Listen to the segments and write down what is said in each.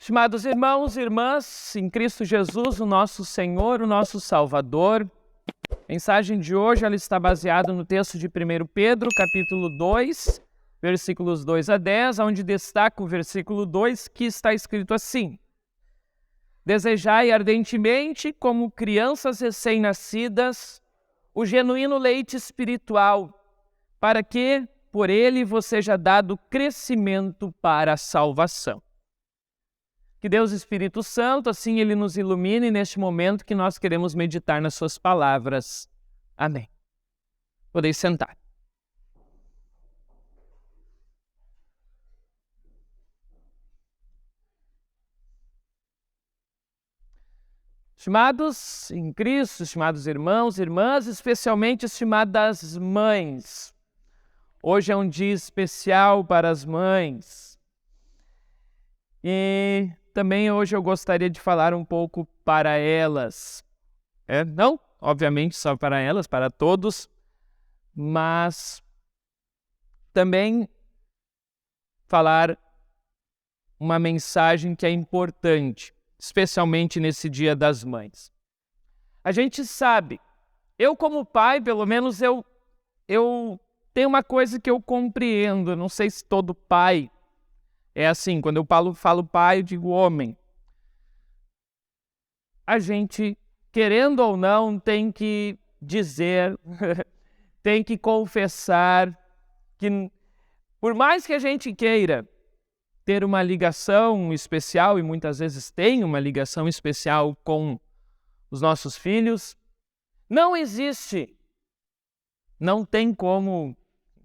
Estimados irmãos e irmãs, em Cristo Jesus, o nosso Senhor, o nosso Salvador, a mensagem de hoje ela está baseada no texto de 1 Pedro, capítulo 2, versículos 2 a 10, onde destaca o versículo 2, que está escrito assim: Desejai ardentemente, como crianças recém-nascidas, o genuíno leite espiritual, para que, por ele, vos seja dado crescimento para a salvação. Que Deus Espírito Santo, assim Ele nos ilumine neste momento que nós queremos meditar nas suas palavras. Amém. Podeis sentar. Estimados em Cristo, estimados irmãos e irmãs, especialmente estimadas mães, hoje é um dia especial para as mães. E também hoje eu gostaria de falar um pouco para elas. Não, obviamente, só para elas, para todos, mas também falar uma mensagem que é importante, especialmente nesse Dia das Mães. A gente sabe, eu como pai, pelo menos eu tenho uma coisa que eu compreendo, não sei se todo pai é assim, quando eu falo pai, eu digo homem. A gente, querendo ou não, tem que dizer, tem que confessar que, por mais que a gente queira ter uma ligação especial, e muitas vezes tem uma ligação especial com os nossos filhos, não existe, não tem como,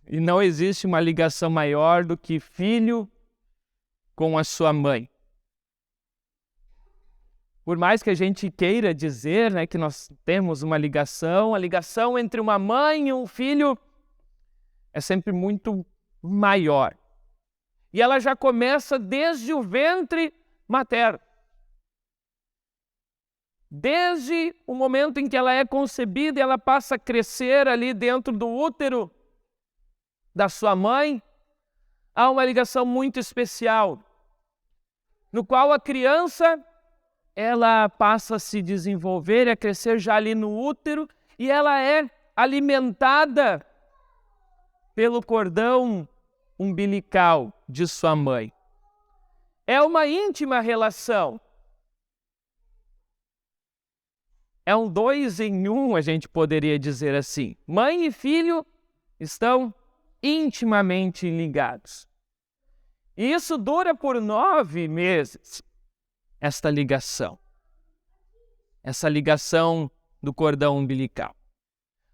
e não existe uma ligação maior do que filho com a sua mãe. Por mais que a gente queira dizer, que nós temos uma ligação, a ligação entre uma mãe e um filho é sempre muito maior. E ela já começa desde o ventre materno. Desde o momento em que ela é concebida e ela passa a crescer ali dentro do útero da sua mãe, há uma ligação muito especial, no qual a criança ela passa a se desenvolver e a crescer já ali no útero e ela é alimentada pelo cordão umbilical de sua mãe. É uma íntima relação. É um 2 em 1, a gente poderia dizer assim. Mãe e filho estão intimamente ligados. E isso dura por 9 meses, essa ligação do cordão umbilical.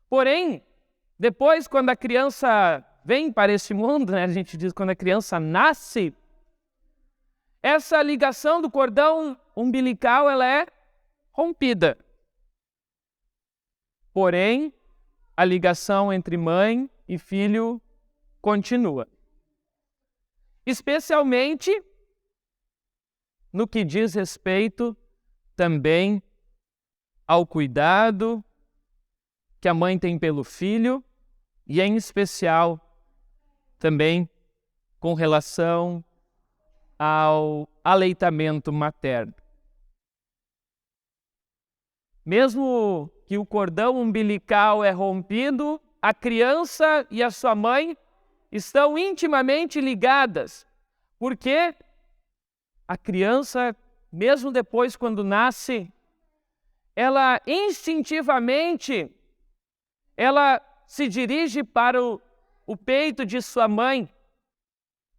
Porém, depois, quando a criança vem para esse mundo, a gente diz quando a criança nasce, essa ligação do cordão umbilical ela é rompida. Porém, a ligação entre mãe e filho continua. Especialmente no que diz respeito também ao cuidado que a mãe tem pelo filho e, em especial, também com relação ao aleitamento materno. Mesmo que o cordão umbilical é rompido, a criança e a sua mãe estão intimamente ligadas, porque a criança, mesmo depois quando nasce, ela instintivamente, ela se dirige para o peito de sua mãe,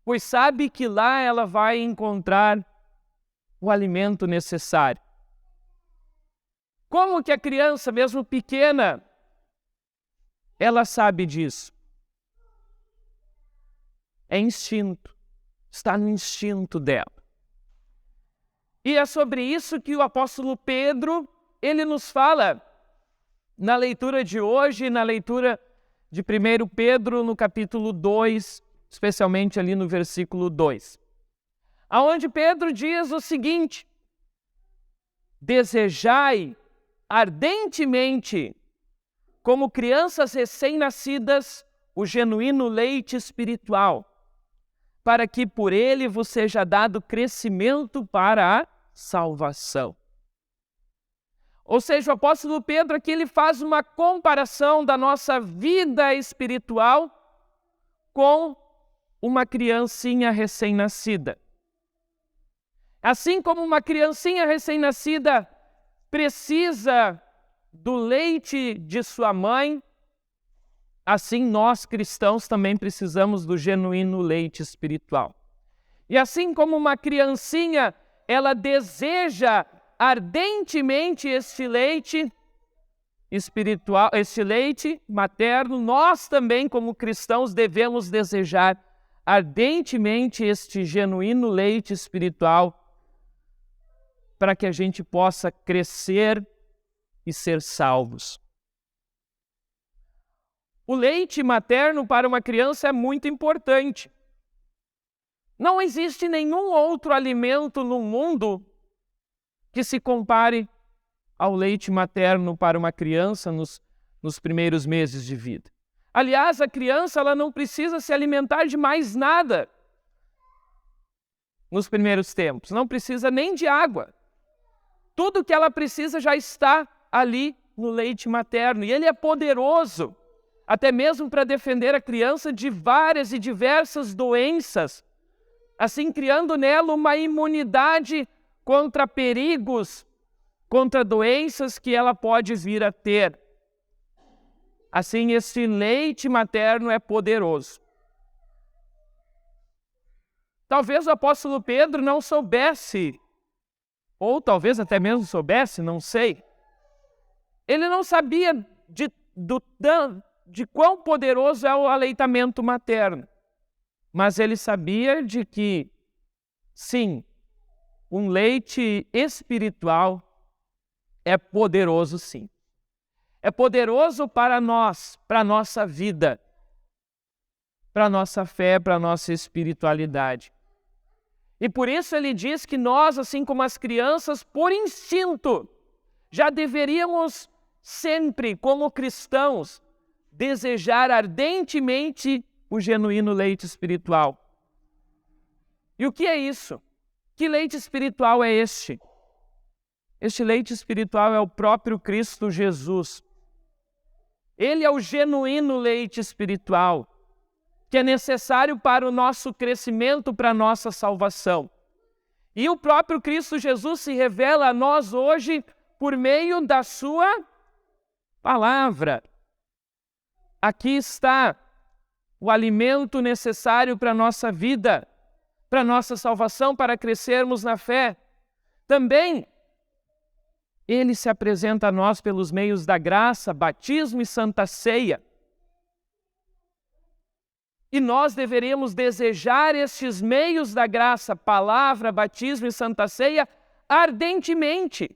pois sabe que lá ela vai encontrar o alimento necessário. Como que a criança, mesmo pequena, ela sabe disso? É instinto, está no instinto dela. E é sobre isso que o apóstolo Pedro, ele nos fala na leitura de hoje, na leitura de 1 Pedro, no capítulo 2, especialmente ali no versículo 2. Aonde Pedro diz o seguinte: Desejai ardentemente, como crianças recém-nascidas, o genuíno leite espiritual, para que por ele vos seja dado crescimento para a salvação. Ou seja, o apóstolo Pedro aqui ele faz uma comparação da nossa vida espiritual com uma criancinha recém-nascida. Assim como uma criancinha recém-nascida precisa do leite de sua mãe, assim nós cristãos também precisamos do genuíno leite espiritual. E assim como uma criancinha, ela deseja ardentemente este leite espiritual, este leite materno, nós também como cristãos devemos desejar ardentemente este genuíno leite espiritual para que a gente possa crescer e ser salvos. O leite materno para uma criança é muito importante. Não existe nenhum outro alimento no mundo que se compare ao leite materno para uma criança nos primeiros meses de vida. Aliás, a criança ela não precisa se alimentar de mais nada nos primeiros tempos. Não precisa nem de água. Tudo que ela precisa já está ali no leite materno. E ele é poderoso, até mesmo para defender a criança de várias e diversas doenças, assim criando nela uma imunidade contra perigos, contra doenças que ela pode vir a ter. Assim, esse leite materno é poderoso. Talvez o apóstolo Pedro não soubesse, ou talvez até mesmo soubesse, não sei. Ele não sabia de quão poderoso é o aleitamento materno. Mas ele sabia de que, sim, um leite espiritual é poderoso, sim. É poderoso para nós, para a nossa vida, para a nossa fé, para a nossa espiritualidade. E por isso ele diz que nós, assim como as crianças, por instinto, já deveríamos sempre, como cristãos, desejar ardentemente o genuíno leite espiritual. E o que é isso? Que leite espiritual é este? Este leite espiritual é o próprio Cristo Jesus. Ele é o genuíno leite espiritual, que é necessário para o nosso crescimento, para a nossa salvação. E o próprio Cristo Jesus se revela a nós hoje por meio da sua palavra. Aqui está o alimento necessário para a nossa vida, para a nossa salvação, para crescermos na fé. Também ele se apresenta a nós pelos meios da graça, batismo e santa ceia. E nós deveríamos desejar estes meios da graça, palavra, batismo e santa ceia, ardentemente.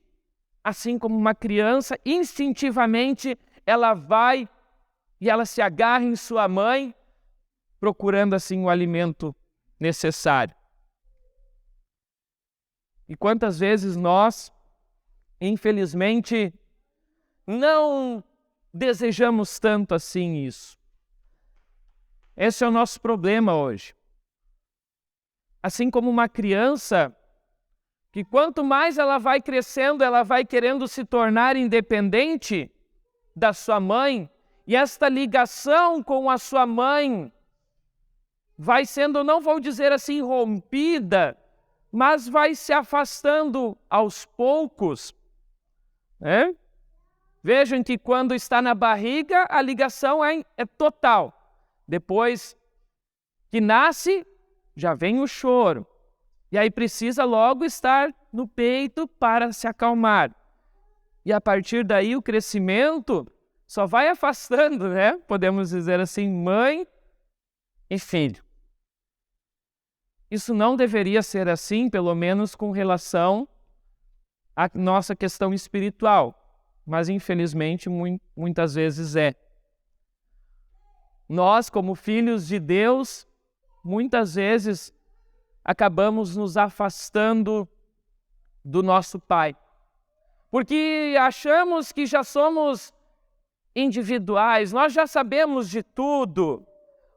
Assim como uma criança, instintivamente, ela vai e ela se agarra em sua mãe, procurando assim o alimento necessário. E quantas vezes nós, infelizmente, não desejamos tanto assim isso. Esse é o nosso problema hoje. Assim como uma criança, que quanto mais ela vai crescendo, ela vai querendo se tornar independente da sua mãe, e esta ligação com a sua mãe vai sendo, não vou dizer assim, rompida, mas vai se afastando aos poucos. Vejam que quando está na barriga, a ligação é total. Depois que nasce, já vem o choro. E aí precisa logo estar no peito para se acalmar. E a partir daí o crescimento só vai afastando, Podemos dizer assim, mãe e filho. Isso não deveria ser assim, pelo menos com relação à nossa questão espiritual. Mas infelizmente muitas vezes é. Nós, como filhos de Deus, muitas vezes acabamos nos afastando do nosso Pai. Porque achamos que já somos individuais, nós já sabemos de tudo.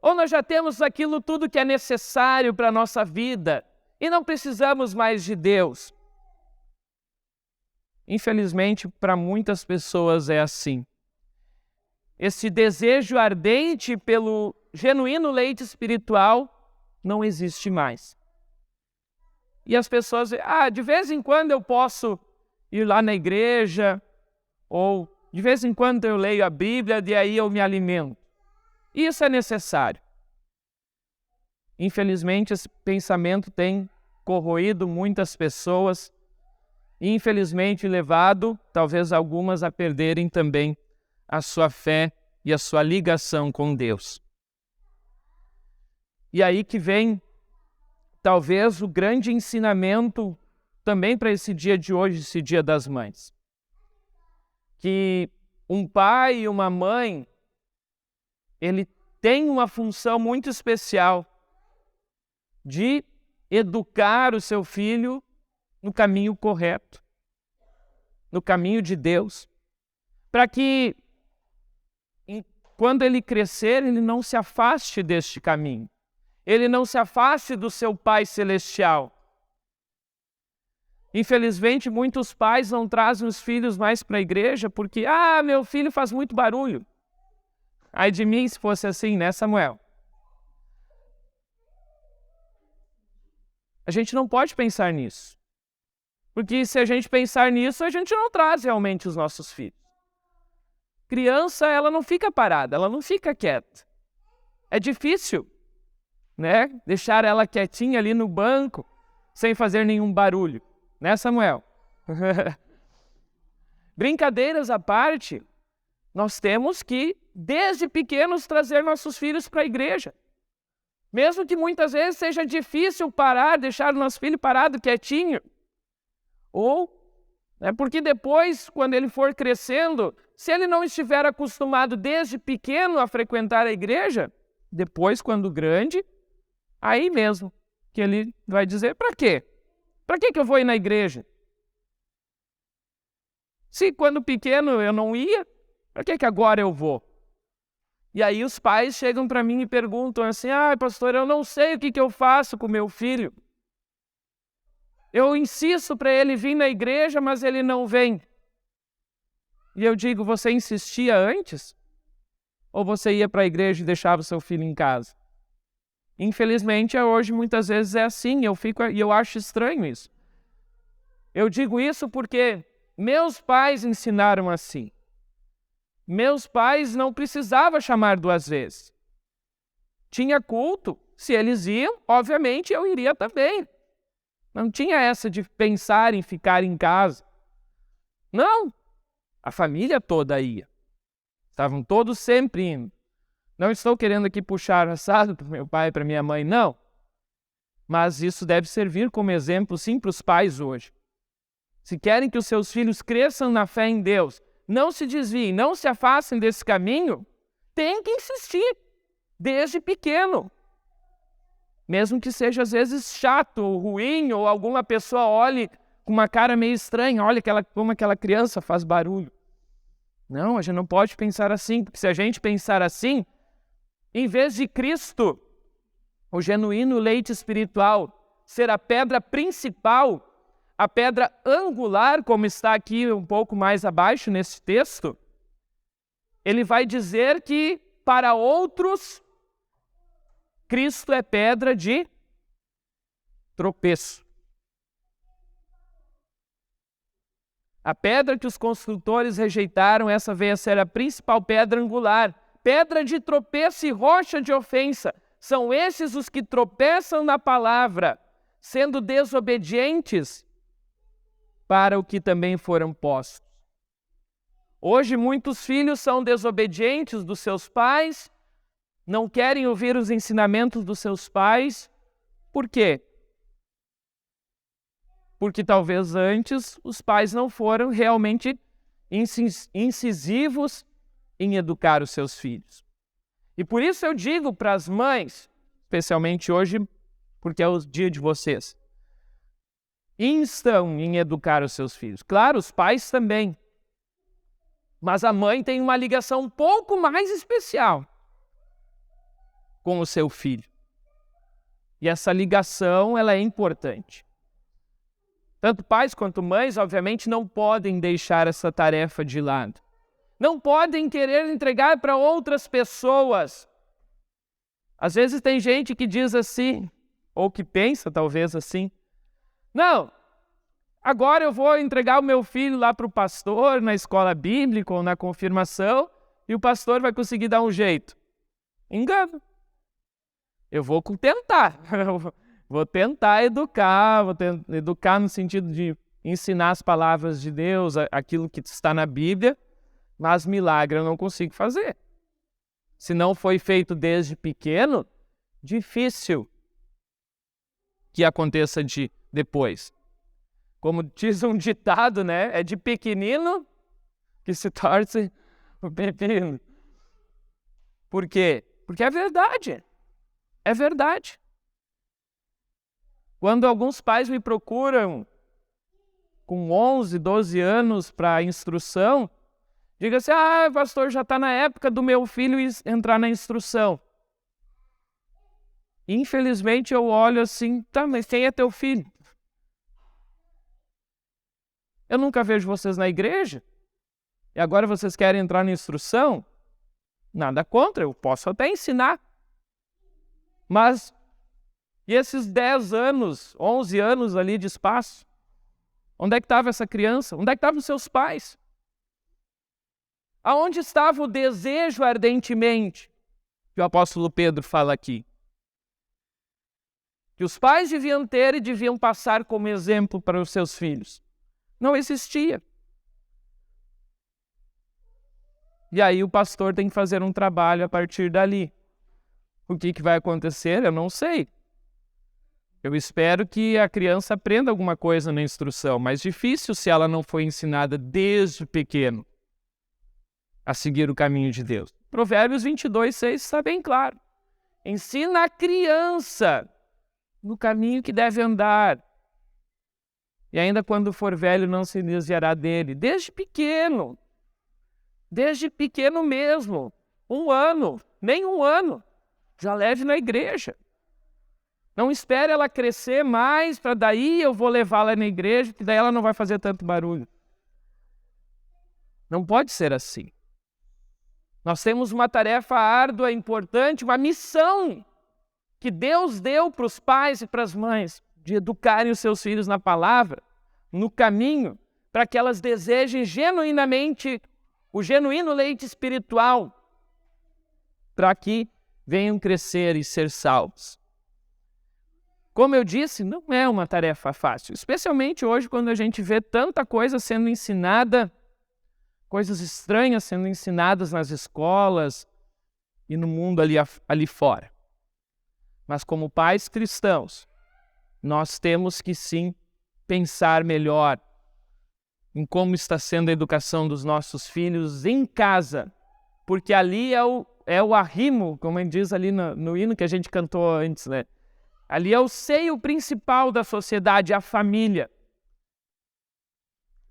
Ou nós já temos aquilo tudo que é necessário para a nossa vida e não precisamos mais de Deus? Infelizmente, para muitas pessoas é assim. Esse desejo ardente pelo genuíno leite espiritual não existe mais. E as pessoas dizem, de vez em quando eu posso ir lá na igreja, ou de vez em quando eu leio a Bíblia e aí eu me alimento. Isso é necessário. Infelizmente, esse pensamento tem corroído muitas pessoas e, infelizmente, levado, talvez algumas, a perderem também a sua fé e a sua ligação com Deus. E aí que vem, talvez, o grande ensinamento também para esse dia de hoje, esse Dia das Mães. Que um pai e uma mãe, ele tem uma função muito especial de educar o seu filho no caminho correto, no caminho de Deus, para que, quando ele crescer, ele não se afaste deste caminho, ele não se afaste do seu Pai Celestial. Infelizmente, muitos pais não trazem os filhos mais para a igreja porque, meu filho faz muito barulho. Ai de mim se fosse assim, né, Samuel? A gente não pode pensar nisso. Porque se a gente pensar nisso, a gente não traz realmente os nossos filhos. Criança, ela não fica parada, ela não fica quieta. É difícil, né? Deixar ela quietinha ali no banco, sem fazer nenhum barulho. Né, Samuel? Brincadeiras à parte, nós temos que, desde pequenos, trazer nossos filhos para a igreja. Mesmo que muitas vezes seja difícil parar, deixar o nosso filho parado, quietinho. Ou, porque depois, quando ele for crescendo, se ele não estiver acostumado desde pequeno a frequentar a igreja, depois, quando grande, aí mesmo que ele vai dizer, para quê? Para que eu vou ir na igreja? Se quando pequeno eu não ia, para que agora eu vou? E aí os pais chegam para mim e perguntam assim, pastor, eu não sei o que eu faço com meu filho. Eu insisto para ele vir na igreja, mas ele não vem. E eu digo, você insistia antes? Ou você ia para a igreja e deixava o seu filho em casa? Infelizmente, hoje muitas vezes é assim, e eu acho estranho isso. Eu digo isso porque meus pais ensinaram assim. Meus pais não precisavam chamar 2 vezes. Tinha culto, se eles iam, obviamente eu iria também. Não tinha essa de pensar em ficar em casa. Não, a família toda ia. Estavam todos sempre indo. Não estou querendo aqui puxar assado para meu pai e para minha mãe, não. Mas isso deve servir como exemplo, sim, para os pais hoje. Se querem que os seus filhos cresçam na fé em Deus, não se desviem, não se afastem desse caminho, tem que insistir, desde pequeno. Mesmo que seja às vezes chato ou ruim, ou alguma pessoa olhe com uma cara meio estranha, olha como aquela criança faz barulho. Não, a gente não pode pensar assim, porque se a gente pensar assim, em vez de Cristo, o genuíno leite espiritual, ser a pedra principal, a pedra angular, como está aqui um pouco mais abaixo nesse texto, ele vai dizer que para outros, Cristo é pedra de tropeço. A pedra que os construtores rejeitaram, essa veio a ser a principal pedra angular. Pedra de tropeço e rocha de ofensa. São esses os que tropeçam na palavra, sendo desobedientes para o que também foram postos. Hoje muitos filhos são desobedientes dos seus pais, não querem ouvir os ensinamentos dos seus pais. Por quê? Porque talvez antes os pais não foram realmente incisivos em educar os seus filhos. E por isso eu digo para as mães, especialmente hoje, porque é o dia de vocês, instam em educar os seus filhos. Claro, os pais também. Mas a mãe tem uma ligação um pouco mais especial com o seu filho. E essa ligação, ela é importante. Tanto pais quanto mães, obviamente, não podem deixar essa tarefa de lado. Não podem querer entregar para outras pessoas. Às vezes tem gente que diz assim, ou que pensa talvez assim, não, agora eu vou entregar o meu filho lá para o pastor, na escola bíblica ou na confirmação, e o pastor vai conseguir dar um jeito. Engano. Eu vou tentar. Vou tentar educar, educar no sentido de ensinar as palavras de Deus, aquilo que está na Bíblia, mas milagre eu não consigo fazer. Se não foi feito desde pequeno, difícil que aconteça depois. Como diz um ditado, né? É de pequenino que se torce o pepino. Por quê? Porque é verdade. É verdade. Quando alguns pais me procuram com 11, 12 anos para instrução, diga assim, pastor, já está na época do meu filho entrar na instrução. Infelizmente eu olho assim, tá, mas quem é teu filho? Eu nunca vejo vocês na igreja. E agora vocês querem entrar na instrução? Nada contra, eu posso até ensinar. Mas, e esses 10 anos, 11 anos ali de espaço? Onde é que estava essa criança? Onde é que estavam os seus pais? Aonde estava o desejo ardentemente? Que o apóstolo Pedro fala aqui. Que os pais deviam ter e deviam passar como exemplo para os seus filhos. Não existia. E aí o pastor tem que fazer um trabalho a partir dali. O que vai acontecer? Eu não sei. Eu espero que a criança aprenda alguma coisa na instrução, mas difícil se ela não foi ensinada desde pequeno a seguir o caminho de Deus. Provérbios 22:6 está bem claro. Ensina a criança no caminho que deve andar. E ainda quando for velho não se desviará dele. Desde pequeno mesmo, 1 ano, nem 1 ano, já leve na igreja. Não espere ela crescer mais para daí eu vou levá-la na igreja, que daí ela não vai fazer tanto barulho. Não pode ser assim. Nós temos uma tarefa árdua, importante, uma missão que Deus deu para os pais e para as mães de educarem os seus filhos na palavra, no caminho, para que elas desejem genuinamente o genuíno leite espiritual, para que venham crescer e ser salvos. Como eu disse, não é uma tarefa fácil, especialmente hoje quando a gente vê tanta coisa sendo ensinada, coisas estranhas sendo ensinadas nas escolas e no mundo ali fora. Mas como pais cristãos, nós temos que sim pensar melhor em como está sendo a educação dos nossos filhos em casa, porque ali é o arrimo, como ele diz ali no hino que a gente cantou antes, né? Ali é o seio principal da sociedade, a família.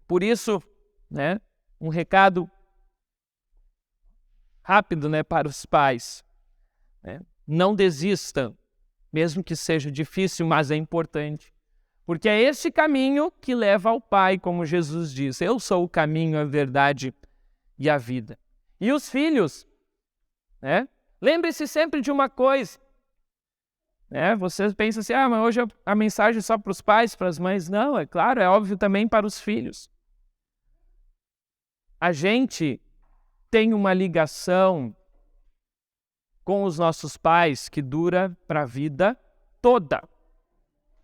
Por isso, né, um recado rápido, né, para os pais. Né? Não desistam, mesmo que seja difícil, mas é importante. Porque é esse caminho que leva ao Pai, como Jesus diz. Eu sou o caminho, a verdade e a vida. E os filhos, né? Lembre-se sempre de uma coisa. Você pensa assim, mas hoje a mensagem é só para os pais, para as mães. Não, é claro, é óbvio também para os filhos. A gente tem uma ligação com os nossos pais que dura para a vida toda.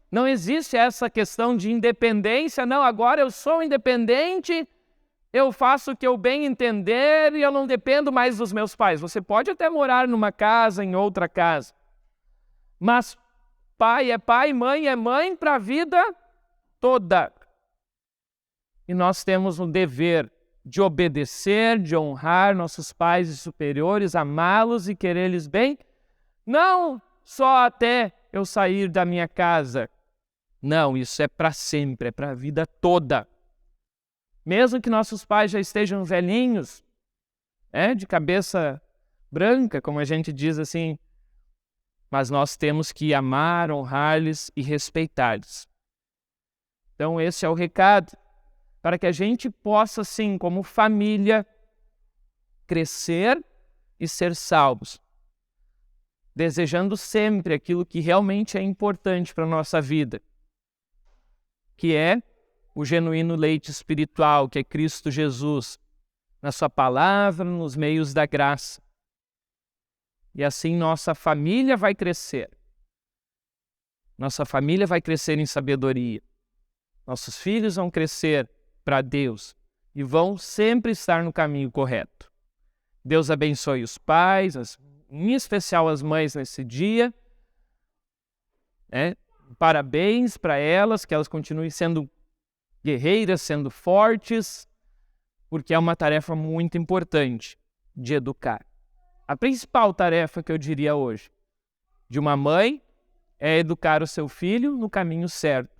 Não existe essa questão de independência, não, agora eu sou independente, eu faço o que eu bem entender e eu não dependo mais dos meus pais. Você pode até morar numa casa, em outra casa, mas pai é pai, mãe é mãe para a vida toda. E nós temos um dever de obedecer, de honrar nossos pais e superiores, amá-los e querer-lhes bem, não só até eu sair da minha casa. Não, isso é para sempre, é para a vida toda. Mesmo que nossos pais já estejam velhinhos, de cabeça branca, como a gente diz assim, mas nós temos que amar, honrar-lhes e respeitar-lhes. Então esse é o recado, para que a gente possa, assim, como família, crescer e ser salvos, desejando sempre aquilo que realmente é importante para a nossa vida, que é o genuíno leite espiritual, que é Cristo Jesus, na sua palavra, nos meios da graça. E assim nossa família vai crescer. Nossa família vai crescer em sabedoria. Nossos filhos vão crescer para Deus e vão sempre estar no caminho correto. Deus abençoe os pais, em especial as mães nesse dia. Parabéns para elas, que elas continuem sendo guerreiras, sendo fortes, porque é uma tarefa muito importante de educar. A principal tarefa que eu diria hoje de uma mãe é educar o seu filho no caminho certo.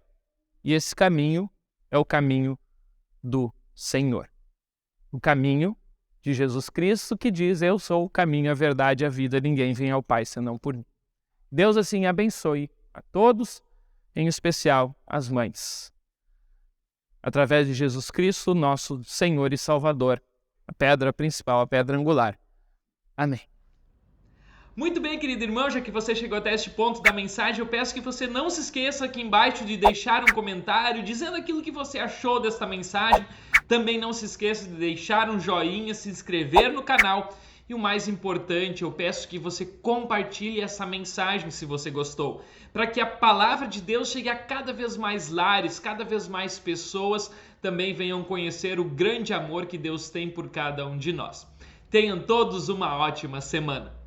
E esse caminho é o caminho do Senhor. O caminho de Jesus Cristo, que diz: eu sou o caminho, a verdade e a vida, ninguém vem ao Pai senão por mim. Deus assim abençoe a todos, em especial as mães. Através de Jesus Cristo, nosso Senhor e Salvador, a pedra principal, a pedra angular. Amém. Muito bem, querido irmão, já que você chegou até este ponto da mensagem, eu peço que você não se esqueça aqui embaixo de deixar um comentário dizendo aquilo que você achou desta mensagem. Também não se esqueça de deixar um joinha, se inscrever no canal e o mais importante, eu peço que você compartilhe essa mensagem se você gostou, para que a palavra de Deus chegue a cada vez mais lares, cada vez mais pessoas também venham conhecer o grande amor que Deus tem por cada um de nós. Tenham todos uma ótima semana.